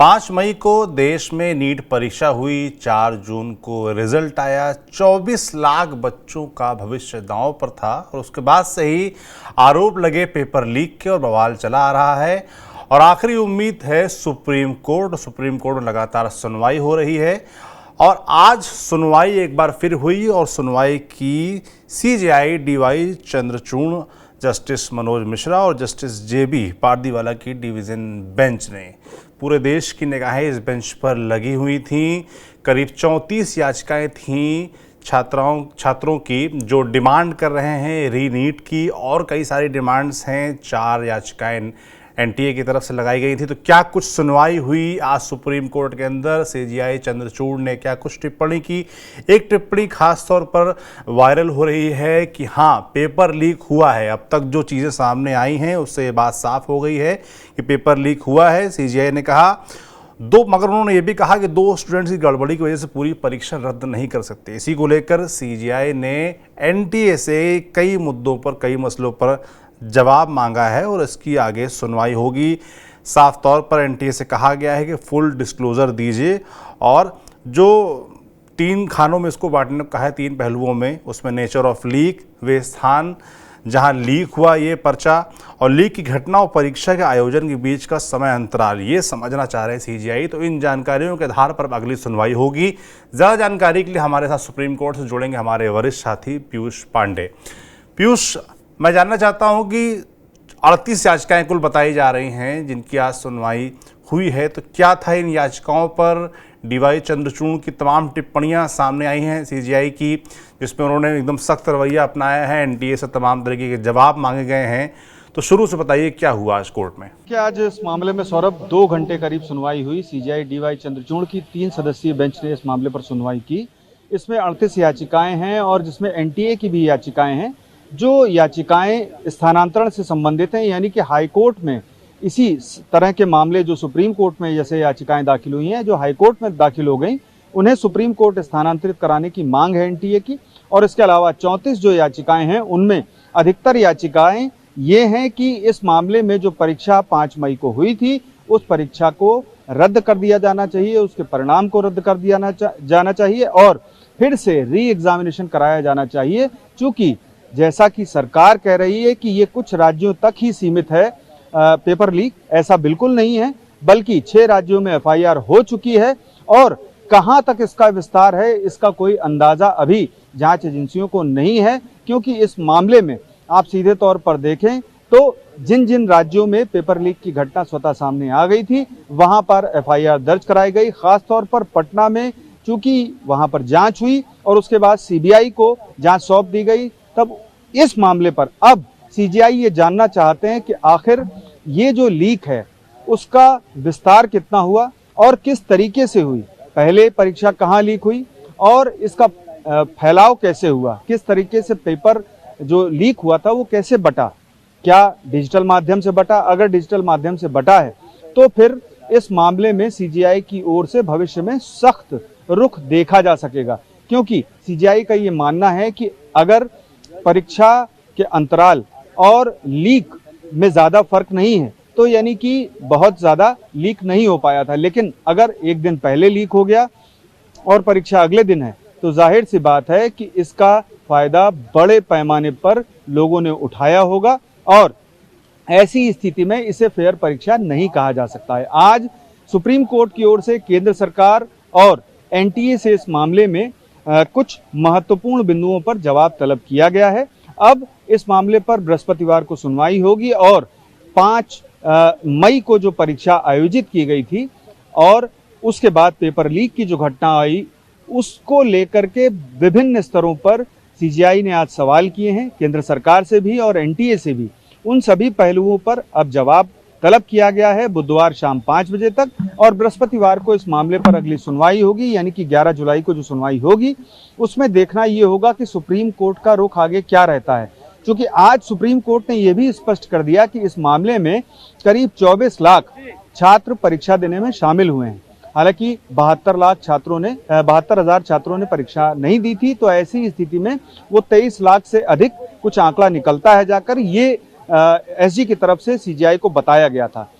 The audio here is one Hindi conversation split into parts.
5 मई को देश में नीट परीक्षा हुई। 4 जून को रिजल्ट आया। 24 लाख बच्चों का भविष्य दांव पर था और उसके बाद से ही आरोप लगे पेपर लीक के और बवाल चला आ रहा है। और आखिरी उम्मीद है सुप्रीम कोर्ट में लगातार सुनवाई हो रही है और आज सुनवाई एक बार फिर हुई और सुनवाई की CJI DY Chandrachud, justice Manoj Mishra और जस्टिस JB पारदीवाला की डिवीज़न बेंच ने। पूरे देश की निगाहें इस बेंच पर लगी हुई थीं। करीब 34 याचिकाएं थीं छात्रों की जो डिमांड कर रहे हैं रीनीट की, और कई सारी डिमांड्स हैं। 4 याचिकाएं NTA की तरफ से लगाई गई थी। तो क्या कुछ सुनवाई हुई आज सुप्रीम कोर्ट के अंदर? CJI चंद्रचूड़ ने क्या कुछ टिप्पणी की? एक टिप्पणी खास तौर पर वायरल हो रही है कि हाँ, पेपर लीक हुआ है। अब तक जो चीज़ें सामने आई हैं उससे ये बात साफ हो गई है कि पेपर लीक हुआ है। CJI ने कहा मगर उन्होंने ये भी कहा कि 2 स्टूडेंट्स की गड़बड़ी की वजह से पूरी परीक्षा रद्द नहीं कर सकते। इसी को लेकर CJI ने NTA से कई मुद्दों पर, कई मसलों पर जवाब मांगा है और इसकी आगे सुनवाई होगी। साफ तौर पर NTA से कहा गया है कि फुल डिस्क्लोज़र दीजिए, और जो 3 खानों में इसको बांटने को कहा है, 3 पहलुओं में, उसमें नेचर ऑफ लीक, वे स्थान जहां लीक हुआ ये पर्चा, और लीक की घटना और परीक्षा के आयोजन के बीच का समय अंतराल, ये समझना चाह रहे हैं CJI। तो इन जानकारियों के आधार पर अगली सुनवाई होगी। ज़्यादा जानकारी के लिए हमारे साथ सुप्रीम कोर्ट से जुड़ेंगे हमारे वरिष्ठ साथी पीयूष पांडे। पीयूष, मैं जानना चाहता हूं कि 38 याचिकाएं कुल बताई जा रही हैं जिनकी आज सुनवाई हुई है, तो क्या था इन याचिकाओं पर? DY चंद्रचूड़ की तमाम टिप्पणियां सामने आई हैं CJI की, जिसमें उन्होंने एकदम सख्त रवैया अपनाया है। NTA से तमाम तरीके के जवाब मांगे गए हैं। तो शुरू से बताइए क्या हुआ आज कोर्ट में? क्या आज इस मामले में सौरभ 2 घंटे करीब सुनवाई हुई। CJI DY चंद्रचूड़ की 3 सदस्यीय बेंच ने इस मामले पर सुनवाई की। इसमें 38 याचिकाएं हैं और जिसमें NTA की भी याचिकाएं हैं। जो याचिकाएं स्थानांतरण से संबंधित हैं, यानी कि हाई कोर्ट में इसी तरह के मामले जो सुप्रीम कोर्ट में जैसे याचिकाएं दाखिल हुई हैं, जो हाई कोर्ट में दाखिल हो गई, उन्हें सुप्रीम कोर्ट स्थानांतरित कराने की मांग है NTA की। और इसके अलावा 34 जो याचिकाएं हैं उनमें अधिकतर याचिकाएं ये हैं कि इस मामले में जो परीक्षा 5 मई को हुई थी उस परीक्षा को रद्द कर दिया जाना चाहिए, उसके परिणाम को रद्द कर दिया जाना चाहिए और फिर से री एग्जामिनेशन कराया जाना चाहिए। चूंकि जैसा कि सरकार कह रही है कि ये कुछ राज्यों तक ही सीमित है पेपर लीक, ऐसा बिल्कुल नहीं है, बल्कि 6 राज्यों में FIR हो चुकी है और कहां तक इसका विस्तार है इसका कोई अंदाजा अभी जांच एजेंसियों को नहीं है। क्योंकि इस मामले में आप सीधे तौर पर देखें तो जिन जिन राज्यों में पेपर लीक की घटना स्वतः सामने आ गई थी वहां पर FIR दर्ज कराई गई। खास तौर पर पटना में चूंकि वहां पर जांच हुई और उसके बाद CBI को जांच सौंप दी गई, तब इस मामले पर अब CJI ये जानना चाहते हैं कि आखिर ये जो लीक है उसका विस्तार कितना हुआ और किस तरीके से हुई। पहले परीक्षा कहाँ लीक हुई और इसका फैलाव कैसे हुआ, किस तरीके से पेपर जो लीक हुआ था वो कैसे बटा, क्या डिजिटल माध्यम से बटा? अगर डिजिटल माध्यम से बटा है तो फिर इस मामले में CJI की ओर से भविष्य में सख्त रुख देखा जा सकेगा। क्योंकि CJI का ये मानना है कि अगर परीक्षा के अंतराल और लीक में ज़्यादा फर्क नहीं है तो यानी कि बहुत ज़्यादा लीक नहीं हो पाया था, लेकिन अगर एक दिन पहले लीक हो गया और परीक्षा अगले दिन है तो जाहिर सी बात है कि इसका फ़ायदा बड़े पैमाने पर लोगों ने उठाया होगा और ऐसी स्थिति में इसे फेयर परीक्षा नहीं कहा जा सकता है। आज सुप्रीम कोर्ट की ओर से केंद्र सरकार और NTA से इस मामले में कुछ महत्वपूर्ण बिंदुओं पर जवाब तलब किया गया है। अब इस मामले पर बृहस्पतिवार को सुनवाई होगी और 5 मई को जो परीक्षा आयोजित की गई थी और उसके बाद पेपर लीक की जो घटना आई उसको लेकर के विभिन्न स्तरों पर CJI ने आज सवाल किए हैं, केंद्र सरकार से भी और NTA से भी। उन सभी पहलुओं पर अब जवाब तलब किया गया है बुधवार शाम 5 बजे तक और बृहस्पतिवार को इस मामले पर अगली सुनवाई होगी, यानी कि 11 जुलाई को जो सुनवाई होगी उसमें देखना ये होगा कि सुप्रीम कोर्ट का रुख आगे क्या रहता है। क्योंकि आज सुप्रीम कोर्ट ने यह भी स्पष्ट कर दिया कि इस मामले में करीब 24 लाख छात्र परीक्षा देने में शामिल हुए हैं। हालांकि 72,000 छात्रों ने परीक्षा नहीं दी थी, तो ऐसी स्थिति में वो 23 लाख से अधिक कुछ आंकड़ा निकलता है जाकर, ये SG की तरफ से CJI को बताया गया था।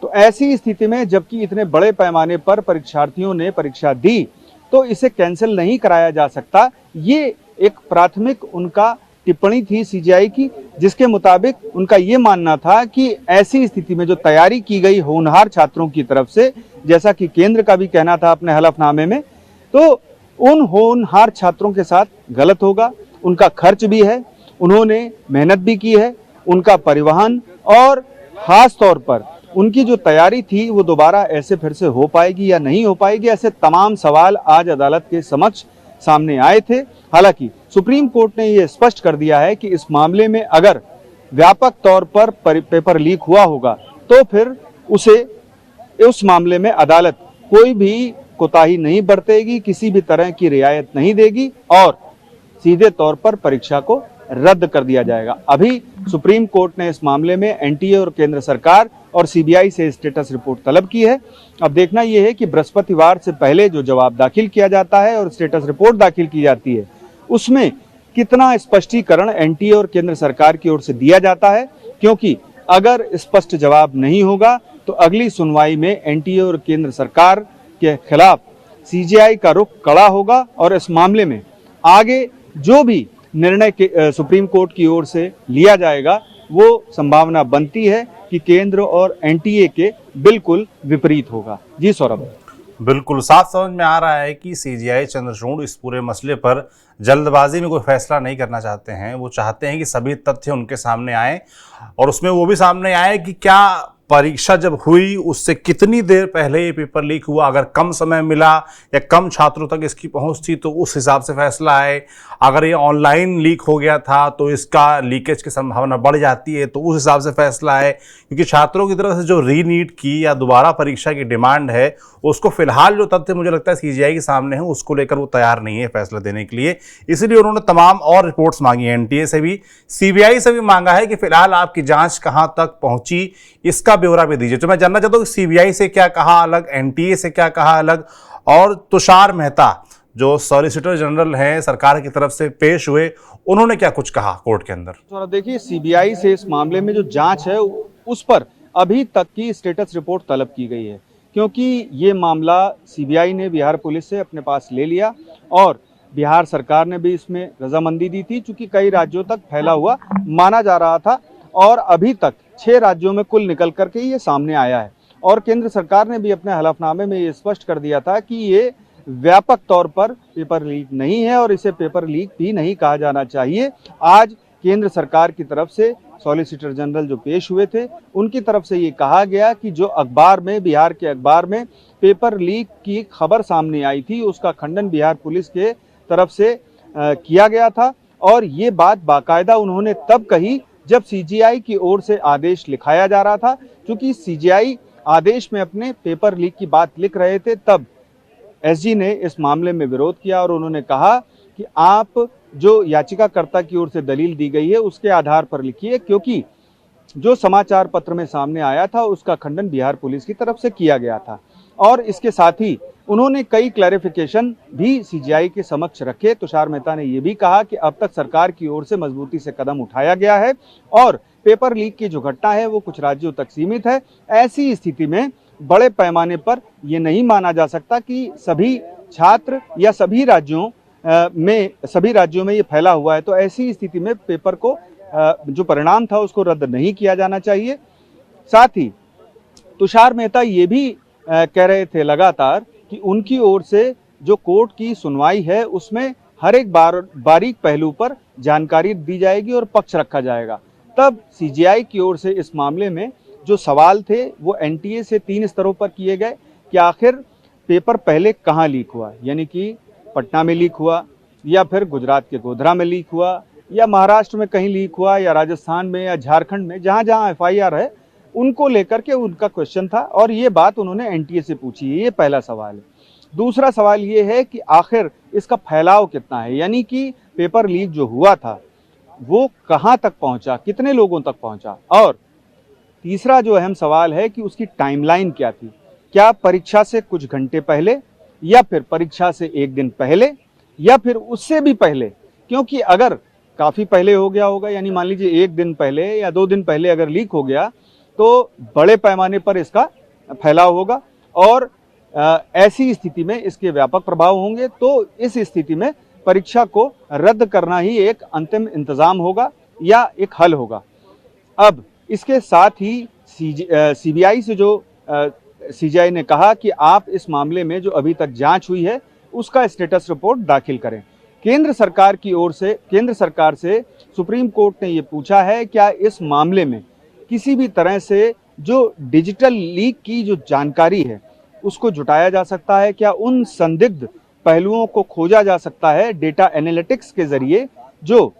तो ऐसी स्थिति में जबकि इतने बड़े पैमाने पर परीक्षार्थियों ने परीक्षा दी, तो इसे कैंसिल नहीं कराया जा सकता। ये एक प्राथमिक उनका टिप्पणी थी सीजीआई की, जिसके मुताबिक उनका ये मानना था कि ऐसी स्थिति में जो तैयारी की गई होनहार छात्रों की तरफ से, जैसा कि केंद्र का भी कहना था अपने हलफनामे में, तो उन होनहार छात्रों के साथ गलत होगा। उनका खर्च भी है, उन्होंने मेहनत भी की है, उनका परिवहन और खास तौर पर उनकी जो तैयारी थी वो दोबारा ऐसे फिर से हो पाएगी या नहीं हो पाएगी, ऐसे तमाम सवाल आज अदालत के समक्ष सामने आए थे। हालांकि सुप्रीम कोर्ट ने ये स्पष्ट कर दिया है कि इस मामले में अगर व्यापक तौर पर पेपर लीक हुआ होगा तो फिर उस मामले में अदालत कोई भी कोताही नहीं बरतेगी, किसी भी तरह की रियायत नहीं देगी और सीधे तौर पर परीक्षा को रद्द कर दिया जाएगा। अभी सुप्रीम कोर्ट ने इस मामले में एनटीए और केंद्र सरकार और सीबीआई से स्टेटस रिपोर्ट तलब की है। अब देखना यह है कि बृहस्पतिवार से पहले जो जवाब दाखिल किया जाता है और स्टेटस रिपोर्ट दाखिल की जाती है, उसमें कितना स्पष्टीकरण एनटीए और केंद्र सरकार की ओर से दिया जाता है, क्योंकि अगर स्पष्ट जवाब नहीं होगा तो अगली सुनवाई में एनटीए और केंद्र सरकार के खिलाफ सीजीआई का रुख कड़ा होगा और इस मामले में आगे जो भी निर्णय सुप्रीम कोर्ट की ओर से लिया जाएगा वो संभावना बनती है कि केंद्र और एनटीए के बिल्कुल विपरीत होगा। जी सौरभ, बिल्कुल साफ समझ में आ रहा है कि सीजीआई चंद्रचूड़ इस पूरे मसले पर जल्दबाजी में कोई फैसला नहीं करना चाहते हैं। वो चाहते हैं कि सभी तथ्य उनके सामने आए और उसमें वो भी सामने आए कि क्या परीक्षा जब हुई उससे कितनी देर पहले ये पेपर लीक हुआ, अगर कम समय मिला या कम छात्रों तक इसकी पहुंच थी तो उस हिसाब से फैसला आए, अगर ये ऑनलाइन लीक हो गया था तो इसका लीकेज की संभावना बढ़ जाती है तो उस हिसाब से फैसला आए। क्योंकि छात्रों की तरफ से जो रीनीट की या दोबारा परीक्षा की डिमांड है उसको फिलहाल जो तथ्य मुझे लगता है सीजीआई के सामने है उसको लेकर वो तैयार नहीं है फैसला देने के लिए, इसलिए उन्होंने तमाम और रिपोर्ट्स मांगी, एनटीए से भी सीबीआई से भी मांगा है कि फिलहाल आपकी जांच कहां तक पहुंची इसका ब्यौरा भी दीजिए। तो मैं जानना चाहता हूं कि सीबीआई से क्या कहा अलग, एनटीए से क्या कहा अलग, और तुषार मेहता जो सॉलिसिटर जनरल हैं सरकार की तरफ से पेश हुए, उन्होंने क्या कुछ कहा कोर्ट के अंदर। तो देखिए, सीबीआई से इस मामले में जो जांच है उस पर अभी तक की स्टेटस रिपोर्ट तलब की गई है, क्योंकि ये मामला सीबीआई ने बिहार पुलिस से अपने पास ले लिया और बिहार सरकार ने भी इसमें रजामंदी दी थी, चूंकि कई राज्यों तक फैला हुआ माना जा रहा था और अभी तक 6 राज्यों में कुल निकल करके ये सामने आया है। और केंद्र सरकार ने भी अपने हलफनामे में ये स्पष्ट कर दिया था कि ये व्यापक तौर पर पेपर लीक नहीं है और इसे पेपर लीक भी नहीं कहा जाना चाहिए। आज केंद्र सरकार की तरफ से सॉलिसिटर जनरल जो पेश हुए थे उनकी तरफ से ये कहा गया कि जो अखबार में, बिहार के अखबार में पेपर लीक की खबर सामने आई थी उसका खंडन बिहार पुलिस के तरफ से किया गया था और ये बात बाकायदा उन्होंने तब कही जब सीजीआई की ओर से आदेश लिखाया जा रहा था। क्योंकि सीजीआई आदेश में अपने पेपर लीक की बात लिख रहे थे, तब एसजी ने इस मामले में विरोध किया और उन्होंने कहा कि आप जो याचिकाकर्ता की ओर से दलील दी गई है उसके आधार पर लिखिए, क्योंकि जो समाचार पत्र में सामने आया था उसका खंडन बिहार पुलिस की तरफ से किया गया था। और इसके साथ ही उन्होंने कई क्लैरिफिकेशन भी सीजीआई के समक्ष रखे। तुषार मेहता ने यह भी कहा कि अब तक सरकार की ओर से मजबूती से कदम उठाया गया है और पेपर लीक की जो घटना है वो कुछ राज्यों तक सीमित है। ऐसी स्थिति में बड़े पैमाने पर यह नहीं माना जा सकता कि सभी छात्र या सभी राज्यों में ये फैला हुआ है, तो ऐसी स्थिति में पेपर को जो परिणाम था उसको रद्द नहीं किया जाना चाहिए। साथ ही तुषार मेहता ये भी कह रहे थे लगातार कि उनकी ओर से जो कोर्ट की सुनवाई है उसमें हर एक बारीक पहलू पर जानकारी दी जाएगी और पक्ष रखा जाएगा। तब सीजीआई की ओर से इस मामले में जो सवाल थे वो एनटीए से 3 स्तरों पर किए गए कि आखिर पेपर पहले कहाँ लीक हुआ, यानी कि पटना में लीक हुआ या फिर गुजरात के गोधरा में लीक हुआ या महाराष्ट्र में कहीं लीक हुआ या राजस्थान में या झारखंड में, जहाँ जहाँ एफआईआर है उनको लेकर के उनका क्वेश्चन था और ये बात उन्होंने एनटीए से पूछी है। ये पहला सवाल है। दूसरा सवाल ये है कि आखिर इसका फैलाव कितना है, यानी कि पेपर लीक जो हुआ था वो कहाँ तक पहुँचा, कितने लोगों तक पहुँचा। और तीसरा जो अहम सवाल है कि उसकी टाइमलाइन क्या थी, क्या परीक्षा से कुछ घंटे पहले या फिर परीक्षा से 1 दिन पहले या फिर उससे भी पहले। क्योंकि अगर काफ़ी पहले हो गया होगा, यानी मान लीजिए 1 दिन पहले या 2 दिन पहले अगर लीक हो गया तो बड़े पैमाने पर इसका फैलाव होगा और ऐसी स्थिति में इसके व्यापक प्रभाव होंगे। तो इस स्थिति में परीक्षा को रद्द करना ही एक अंतिम इंतजाम होगा या एक हल होगा। अब इसके साथ ही सीबीआई से जो सीजीआई ने कहा कि आप इस मामले में जो अभी तक जांच हुई है उसका स्टेटस रिपोर्ट दाखिल करें। केंद्र सरकार से सुप्रीम कोर्ट ने ये पूछा है क्या इस मामले में किसी भी तरह से जो डिजिटल लीक की जो जानकारी है उसको जुटाया जा सकता है, क्या उन संदिग्ध पहलुओं को खोजा जा सकता है डेटा एनालिटिक्स के जरिए जो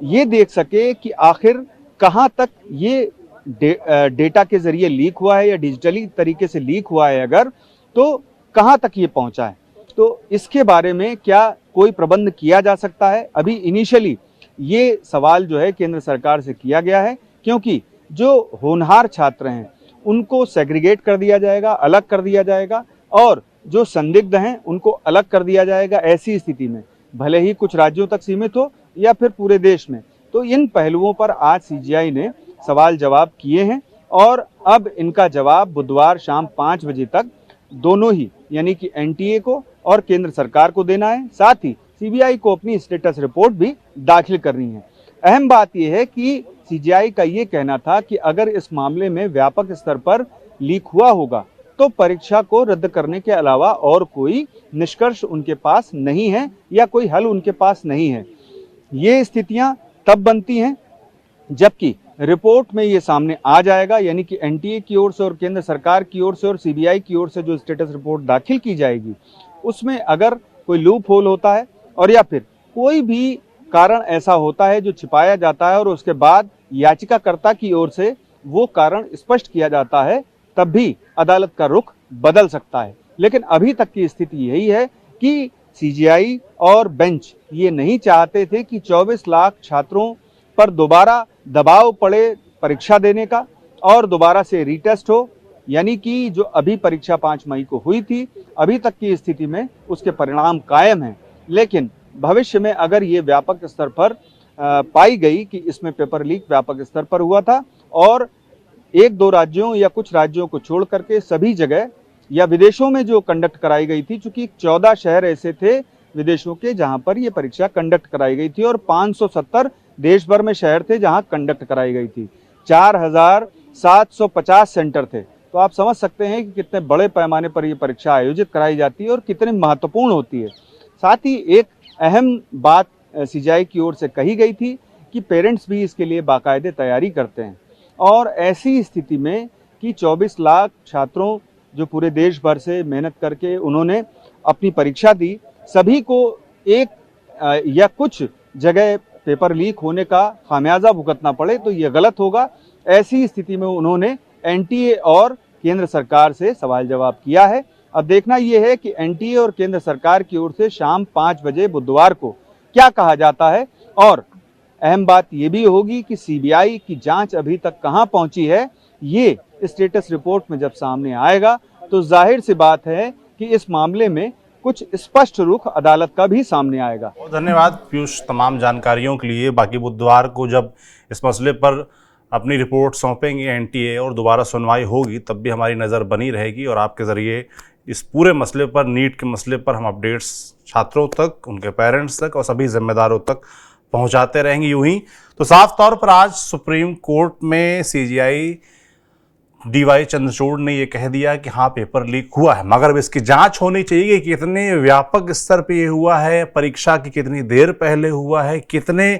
ये देख सके कि आखिर कहां तक ये डेटा के जरिए लीक हुआ है या डिजिटली तरीके से लीक हुआ है, अगर तो कहां तक ये पहुंचा है। तो इसके बारे में क्या कोई प्रबंध किया जा सकता है? अभी इनिशियली ये सवाल जो है केंद्र सरकार से किया गया है, क्योंकि जो होनहार छात्र हैं उनको सेग्रीगेट कर दिया जाएगा, अलग कर दिया जाएगा और जो संदिग्ध हैं उनको अलग कर दिया जाएगा। ऐसी स्थिति में भले ही कुछ राज्यों तक सीमित हो या फिर पूरे देश में, तो इन पहलुओं पर आज सीजीआई ने सवाल जवाब किए हैं और अब इनका जवाब बुधवार शाम 5 बजे तक दोनों ही यानी कि एनटीए को और केंद्र सरकार को देना है। साथ ही सीबीआई को अपनी स्टेटस रिपोर्ट भी दाखिल करनी है। अहम बात यह है कि सीजीआई का ये कहना था कि अगर इस मामले में व्यापक स्तर पर लीक हुआ होगा तो परीक्षा को रद्द करने के अलावा और कोई निष्कर्ष उनके पास नहीं है या कोई हल उनके पास नहीं है। ये स्थितियां तब बनती हैं जबकि रिपोर्ट में ये सामने आ जाएगा, यानी कि एनटीए की ओर से और केंद्र सरकार की ओर से और सीबीआई की ओर से जो स्टेटस रिपोर्ट दाखिल की जाएगी उसमें अगर कोई लूप होल होता है और या फिर कोई भी कारण ऐसा होता है जो छिपाया जाता है और उसके बाद याचिकाकर्ता की ओर से वो कारण स्पष्ट किया जाता है, तब भी अदालत का रुख बदल सकता है। लेकिन अभी तक की स्थिति यही है कि सीजीआई और बेंच ये नहीं चाहते थे कि 24 लाख छात्रों पर दोबारा दबाव पड़े परीक्षा देने का और दोबारा से रीटेस्ट हो, यानी कि जो अभी परीक्षा 5 मई को हुई थी अभी तक की स्थिति में उसके परिणाम कायम हैं। लेकिन भविष्य में अगर ये व्यापक स्तर पर पाई गई कि इसमें पेपर लीक व्यापक स्तर पर हुआ था और 1-2 राज्यों या कुछ राज्यों को छोड़ करके सभी जगह या विदेशों में जो कंडक्ट कराई गई थी, चूंकि 14 शहर ऐसे थे विदेशों के जहां पर ये परीक्षा कंडक्ट कराई गई थी और 570 देश भर में शहर थे जहां कंडक्ट कराई गई थी। 4750 सेंटर थे। तो आप समझ सकते हैं कि कितने बड़े पैमाने पर यह परीक्षा आयोजित कराई जाती है और कितनी महत्वपूर्ण होती है। साथ ही एक अहम बात सीजीआई की ओर से कही गई थी कि पेरेंट्स भी इसके लिए बाकायदे तैयारी करते हैं और ऐसी स्थिति में कि 24 लाख छात्रों जो पूरे देश भर से मेहनत करके उन्होंने अपनी परीक्षा दी, सभी को एक या कुछ जगह पेपर लीक होने का खामियाजा भुगतना पड़े तो ये गलत होगा। ऐसी स्थिति में उन्होंने एनटीए और केंद्र सरकार से सवाल जवाब किया है। अब देखना यह है कि एनटीए और केंद्र सरकार की ओर से शाम 5 बजे बुधवार को क्या कहा जाता है और अहम बात यह भी होगी कि सीबीआई की जांच अभी तक कहां पहुंची है। ये स्टेटस रिपोर्ट में जब सामने आएगा तो जाहिर सी बात है कि इस मामले में कुछ स्पष्ट रुख अदालत का भी सामने आएगा। बहुत धन्यवाद पीयूष तमाम जानकारियों के लिए। बाकी बुधवार को जब इस मसले पर अपनी रिपोर्ट सौंपेंगे एनटीए और दोबारा सुनवाई होगी तब भी हमारी नज़र बनी रहेगी और आपके ज़रिए इस पूरे मसले पर, नीट के मसले पर हम अपडेट्स छात्रों तक, उनके पेरेंट्स तक और सभी जिम्मेदारों तक पहुंचाते रहेंगे। यूं ही तो साफ तौर पर आज सुप्रीम कोर्ट में सीजीआई डीवाई चंद्रचूड़ ने यह कह दिया कि हाँ पेपर लीक हुआ है, मगर अब इसकी जांच होनी चाहिए कि कितने व्यापक स्तर पे ये हुआ है, परीक्षा की कितनी देर पहले हुआ है, कितने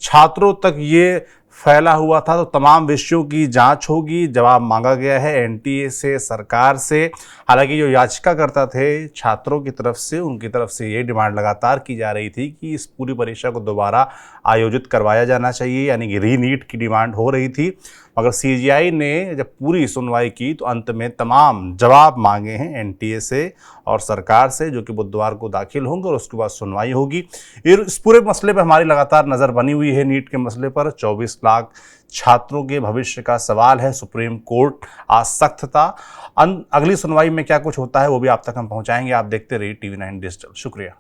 छात्रों तक ये फैला हुआ था। तो तमाम विषयों की जांच होगी। जवाब मांगा गया है एनटीए से, सरकार से। हालांकि जो याचिकाकर्ता थे छात्रों की तरफ से, उनकी तरफ से ये डिमांड लगातार की जा रही थी कि इस पूरी परीक्षा को दोबारा आयोजित करवाया जाना चाहिए, यानी कि रीनीट की डिमांड हो रही थी। मगर सीजीआई ने जब पूरी सुनवाई की तो अंत में तमाम जवाब मांगे हैं एनटीए से और सरकार से, जो कि बुधवार को दाखिल होंगे और उसके बाद सुनवाई होगी। इस पूरे मसले पर हमारी लगातार नज़र बनी हुई है। नीट के मसले पर 24 लाख छात्रों के भविष्य का सवाल है। सुप्रीम कोर्ट आज सख्त था। अगली सुनवाई में क्या कुछ होता है वो भी आप तक हम पहुंचाएंगे। आप देखते रहिए TV9 डिजिटल। शुक्रिया।